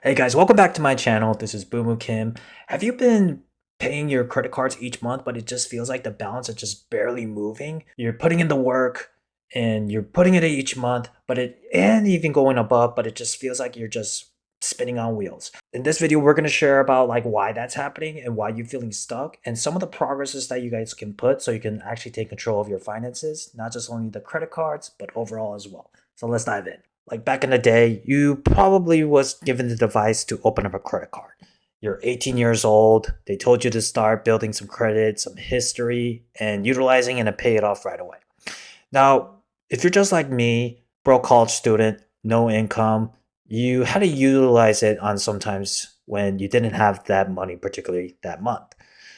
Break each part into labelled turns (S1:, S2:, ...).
S1: Hey guys, welcome back to my channel. This is Boomoo Kim. Have you been paying your credit cards each month, but it just feels like the balance is just barely moving? You're putting in the work and you're putting it in each month, but it and even going above, but it just feels like you're just spinning on wheels. In this video, we're going to share about like why that's happening and why you're feeling stuck and some of the progresses that you guys can put so you can actually take control of your finances, not just only the credit cards, but overall as well. So let's dive in. Like back in the day, you probably was given the device to open up a credit card. You're 18 years old. They told you to start building some credit, some history, and utilizing and to pay it off right away. Now, if you're just like me, broke college student, no income, you had to utilize it on sometimes when you didn't have that money, particularly that month.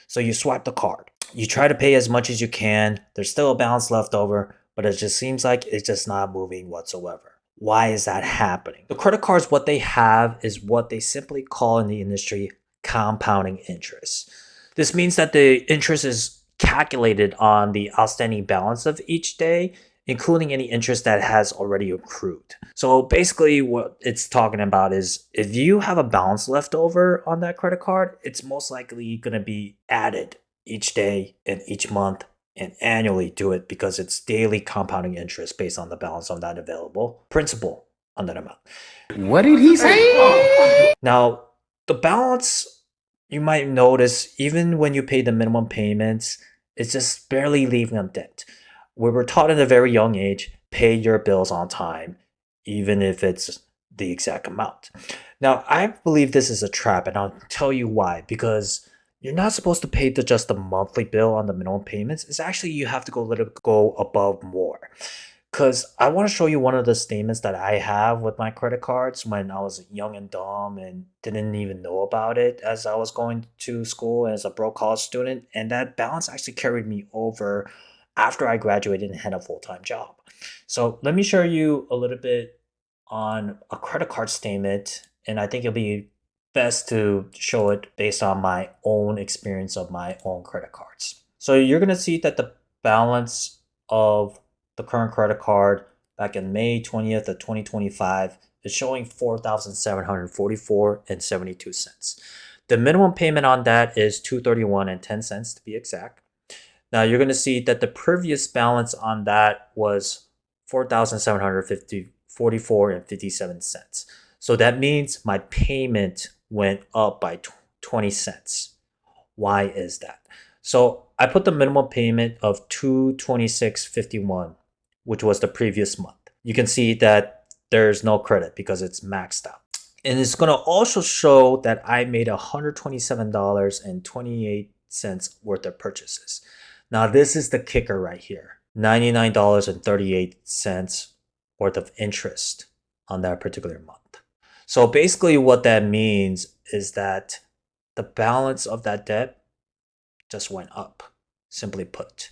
S1: So you swipe the card. You try to pay as much as you can. There's still a balance left over, but it just seems like it's just not moving whatsoever. Why is that happening? The credit cards, what they have is what they simply call in the industry compounding interest. This means that the interest is calculated on the outstanding balance of each day, including any interest that has already accrued. So basically, what it's talking about is if you have a balance left over on that credit card, it's most likely going to be added each day and each month and annually do it because it's daily compounding interest based on the balance of that available principal on that amount.
S2: What did he say?
S1: Now, the balance, you might notice, even when you pay the minimum payments, it's just barely leaving a dent. We were taught at a very young age, pay your bills on time, even if it's the exact amount. Now, I believe this is a trap, and I'll tell you why. Because you're not supposed to pay just the monthly bill on the minimum payments. It's actually you have to go above more. Because I want to show you one of the statements that I have with my credit cards when I was young and dumb and didn't even know about it as I was going to school as a broke college student. And that balance actually carried me over after I graduated and had a full time job. So let me show you a little bit on a credit card statement. And I think it'll be best to show it based on my own experience of my own credit cards. So you're going to see that the balance of the current credit card back in May 20th of 2025 is showing 4,744 and 72 cents. The minimum payment on that is 231 and 10 cents to be exact. Now you're going to see that the previous balance on that was 4,744 and 57 cents. So that means my payment went up by 20 cents. Why is that? So I put the minimum payment of 226.51, which was the previous month. You can see that there's no credit because it's maxed out. And it's going to also show that I made $127.28 worth of purchases. Now this is the kicker right here. $99.38 worth of interest on that particular month. So basically what that means is that the balance of that debt just went up, simply put.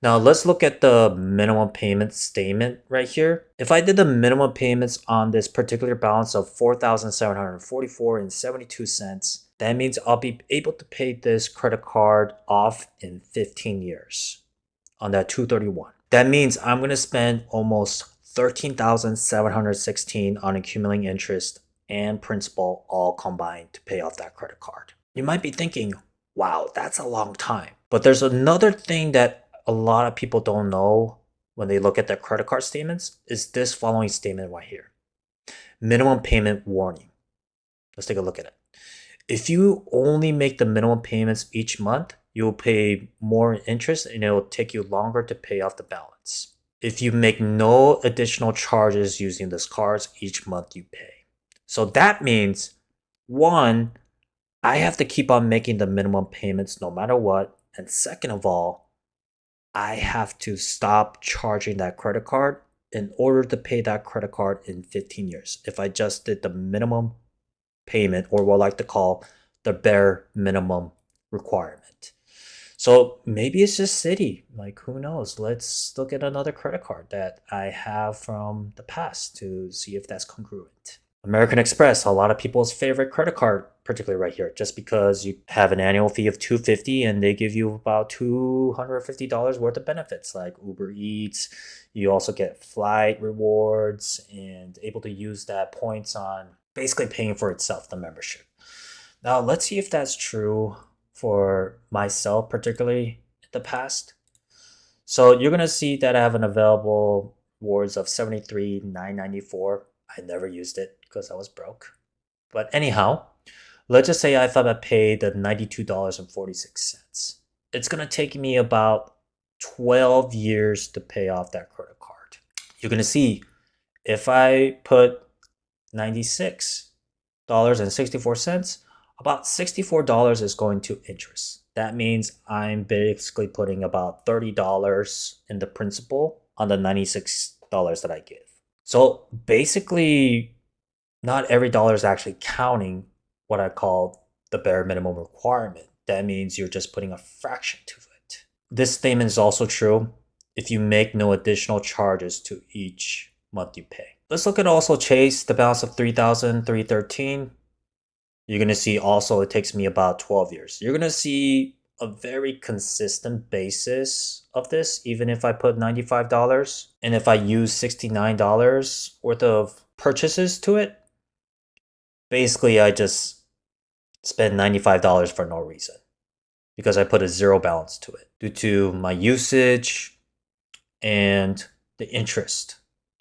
S1: Now let's look at the minimum payment statement right here. If I did the minimum payments on this particular balance of 4,744 and 72 cents, that means I'll be able to pay this credit card off in 15 years on that 231. That means I'm going to spend almost 13,716 on accumulating interest and principal all combined to pay off that credit card. You might be thinking, wow, that's a long time. But there's another thing that a lot of people don't know when they look at their credit card statements is this following statement right here. Minimum payment warning. Let's take a look at it. If you only make the minimum payments each month, you'll pay more interest and it'll take you longer to pay off the balance. If you make no additional charges using this cards each month you pay. So that means, one, I have to keep on making the minimum payments no matter what. And second of all, I have to stop charging that credit card in order to pay that credit card in 15 years. If I just did the minimum payment, or what I like to call the bare minimum requirement. So maybe it's just Citi. Like, who knows? Let's look at another credit card that I have from the past to see if that's congruent. American Express, a lot of people's favorite credit card, particularly right here, just because you have an annual fee of $250 and they give you about $250 worth of benefits like Uber Eats. You also get flight rewards and able to use that points on basically paying for itself, the membership. Now, let's see if that's true for myself, particularly in the past. So you're gonna see that I have an available rewards of 73,994. I never used it because I was broke. But anyhow, let's just say I thought I paid the $92.46. It's gonna take me about 12 years to pay off that credit card. You're gonna see if I put $96.64, about $64 is going to interest. That means I'm basically putting about $30 in the principal on the $96 that I give. So basically, not every dollar is actually counting what I call the bare minimum requirement. That means you're just putting a fraction to it. This statement is also true if you make no additional charges to each month you pay. Let's look at also Chase, the balance of 3,313. You're going to see also it takes me about 12 years. You're going to see a very consistent basis of this, even if I put $95 and if I use $69 worth of purchases to it. Basically, I just spend $95 for no reason because I put a zero balance to it due to my usage and the interest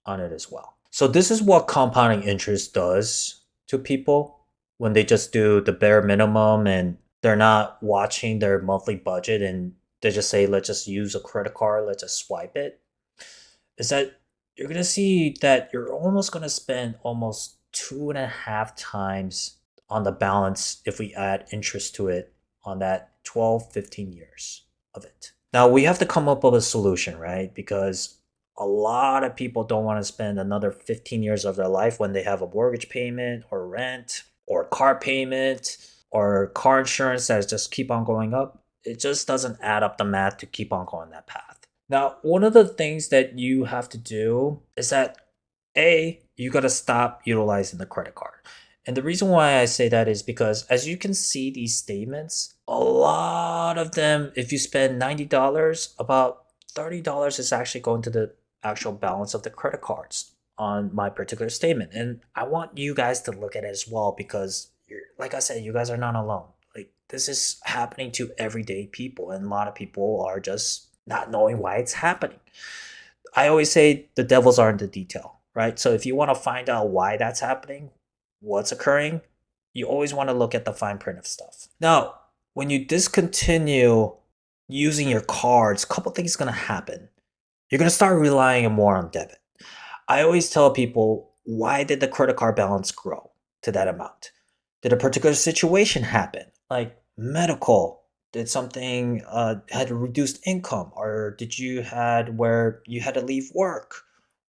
S1: on it as well. So this is what compounding interest does to people when they just do the bare minimum and they're not watching their monthly budget and they just say, let's just use a credit card, let's just swipe it. Is that you're going to see that you're almost going to spend almost 2.5 times on the balance if we add interest to it on that 12, 15 years of it. Now we have to come up with a solution, right? Because a lot of people don't want to spend another 15 years of their life when they have a mortgage payment or rent or car payment or car insurance that just keep on going up. It just doesn't add up the math to keep on going that path. Now, one of the things that you have to do is that you got to stop utilizing the credit card. And the reason why I say that is because as you can see these statements, a lot of them, if you spend $90, about $30 is actually going to the actual balance of the credit cards on my particular statement. And I want you guys to look at it as well because like I said, you guys are not alone. Like this is happening to everyday people and a lot of people are just not knowing why it's happening. I always say the devils are in the detail, right? So if you want to find out why that's happening, what's occurring, you always want to look at the fine print of stuff. Now, when you discontinue using your cards, a couple things going to happen. You're going to start relying more on debit. I always tell people, why did the credit card balance grow to that amount? Did a particular situation happen, like medical? Did something had a reduced income, or did you had where you had to leave work,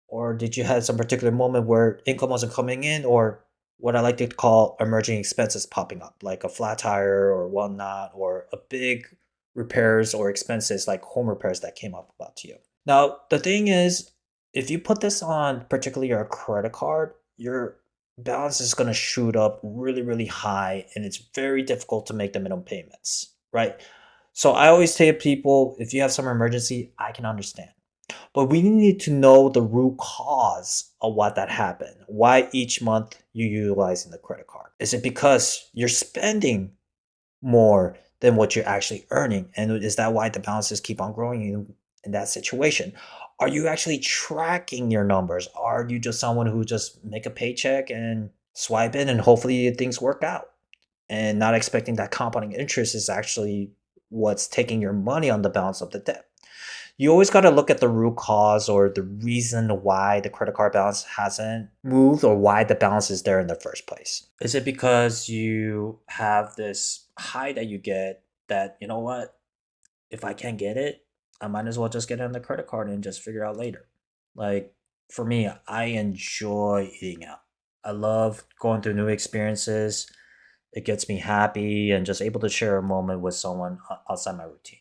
S1: or did you have some particular moment where income wasn't coming in, or what I like to call emerging expenses popping up, like a flat tire or whatnot, or a big repairs or expenses like home repairs that came up about to you. Now, the thing is, if you put this on particularly your credit card, your balance is going to shoot up really, really high, and it's very difficult to make the minimum payments, right? So I always tell people, if you have some emergency, I can understand. But we need to know the root cause of what that happened. Why each month you're utilizing the credit card? Is it because you're spending more than what you're actually earning? And is that why the balances keep on growing in that situation? Are you actually tracking your numbers? Are you just someone who just make a paycheck and swipe it and hopefully things work out? And not expecting that compounding interest is actually what's taking your money on the balance of the debt. You always got to look at the root cause or the reason why the credit card balance hasn't moved or why the balance is there in the first place. Is it because you have this high that you get that, you know what, if I can't get it, I might as well just get it on the credit card and just figure out later. Like for me, I enjoy eating out. I love going through new experiences. It gets me happy and just able to share a moment with someone outside my routine.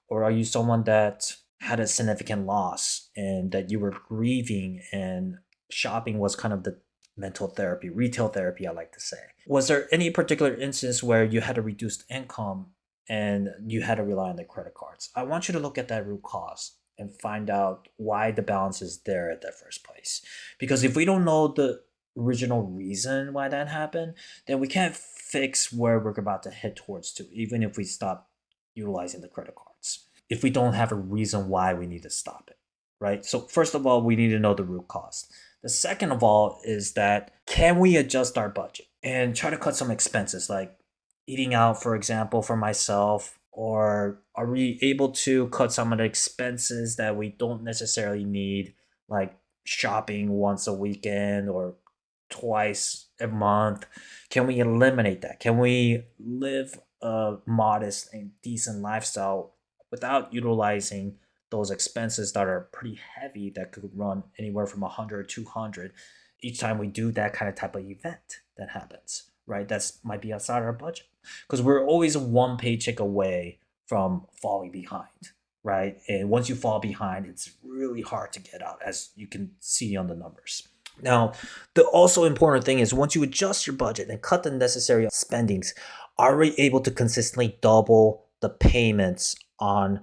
S1: Or are you someone that had a significant loss and that you were grieving and shopping was kind of the mental therapy, retail therapy, I like to say? Was there any particular instance where you had a reduced income and you had to rely on the credit cards? I want you to look at that root cause and find out why the balance is there at that first place. Because if we don't know the original reason why that happened, then we can't fix where we're about to head towards to, even if we stop utilizing the credit cards. If we don't have a reason why we need to stop it, right? So first of all, we need to know the root cause. The second of all is that can we adjust our budget and try to cut some expenses like eating out, for example, for myself, or are we able to cut some of the expenses that we don't necessarily need, like shopping once a weekend or twice a month? Can we eliminate that? Can we live a modest and decent lifestyle without utilizing those expenses that are pretty heavy that could run anywhere from 100 or 200 each time we do that kind of type of event that happens, right? That's might be outside our budget because we're always one paycheck away from falling behind, right? And once you fall behind, it's really hard to get out, as you can see on the numbers. Now, the also important thing is once you adjust your budget and cut the necessary spendings, are we able to consistently double the payments on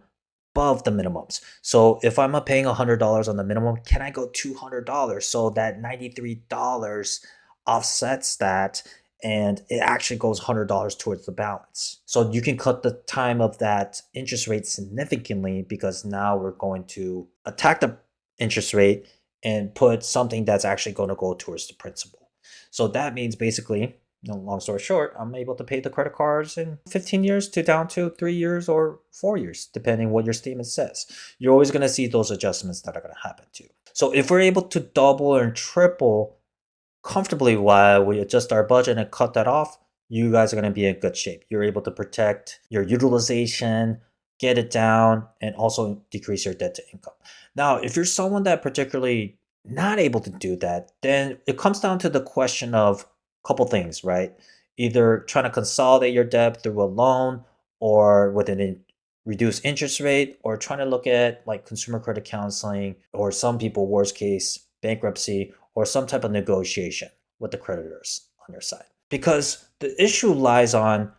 S1: above the minimums? So if I'm paying $100 on the minimum, can I go $200 so that $93 offsets that and it actually goes $100 towards the balance? So you can cut the time of that interest rate significantly because now we're going to attack the interest rate and put something that's actually going to go towards the principal. So that means basically, long story short, I'm able to pay the credit cards in 15 years to down to 3 years or 4 years, depending what your statement says. You're always going to see those adjustments that are going to happen too. So if we're able to double and triple comfortably while we adjust our budget and cut that off, you guys are going to be in good shape. You're able to protect your utilization, get it down, and also decrease your debt to income. Now, if you're someone that particularly not able to do that, then it comes down to the question of a couple things, right? Either trying to consolidate your debt through a loan or with an reduced interest rate, or trying to look at like consumer credit counseling, or some people, worst case, bankruptcy, or some type of negotiation with the creditors on your side. Because the issue lies on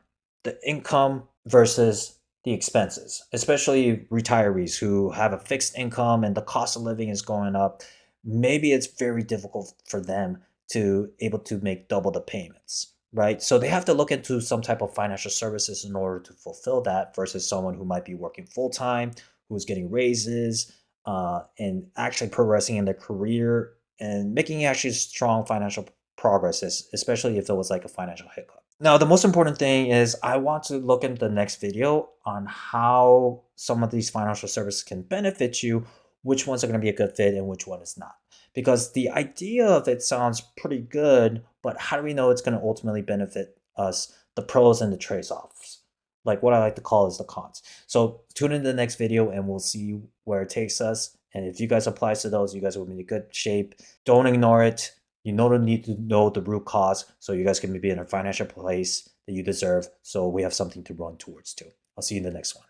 S1: the income versus the expenses, especially retirees who have a fixed income and the cost of living is going up. Maybe it's very difficult for them to able to make double the payments, right? So they have to look into some type of financial services in order to fulfill that versus someone who might be working full time, who's getting raises, and actually progressing in their career and making actually strong financial progress, especially if it was like a financial hiccup. Now, the most important thing is I want to look into the next video on how some of these financial services can benefit you, which ones are going to be a good fit and which one is not. Because the idea of it sounds pretty good, but how do we know it's going to ultimately benefit us, the pros and the trade-offs? Like what I like to call is the cons. So tune in to the next video and we'll see where it takes us. And if you guys apply to those, you guys will be in good shape. Don't ignore it. You know the need to know the root cause so you guys can be in a financial place that you deserve. So we have something to run towards too. I'll see you in the next one.